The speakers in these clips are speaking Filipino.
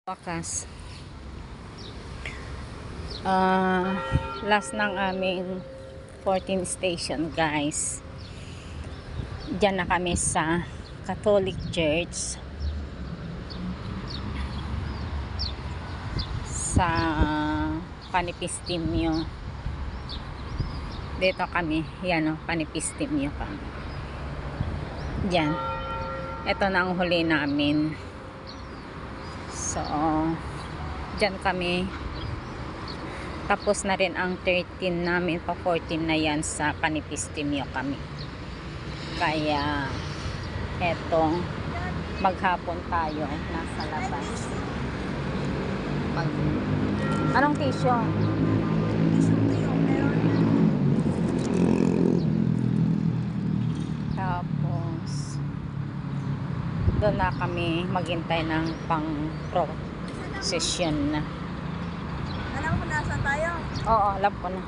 Wakas. Last ng aming 14 station, guys. Diyan na kami sa Catholic Church sa Panipistimyo. Dito kami, yan o, Panipistimyo kami. Diyan. Ito na ang huli namin. So, dyan kami. Tapos na rin ang 13 namin. Pa 14 na yan sa Panipistimyo kami. Kaya, eto, maghapon tayo. Nasa labas. Anong tissue? Tapos, doon na kami maghintay ng pang-procession na. Alam mo nasa tayo? Oo, alam ko na.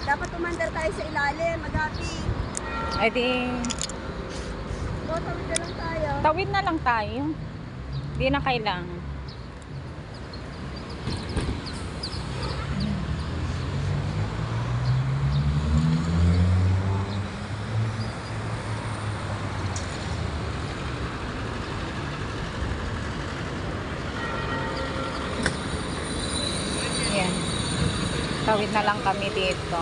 Dapat umandar tayo sa ilalim, magapi. Ay di, Tawid na lang tayo. tawid na lang tayo. Di na kailangan. Yan. Tawid na lang kami dito.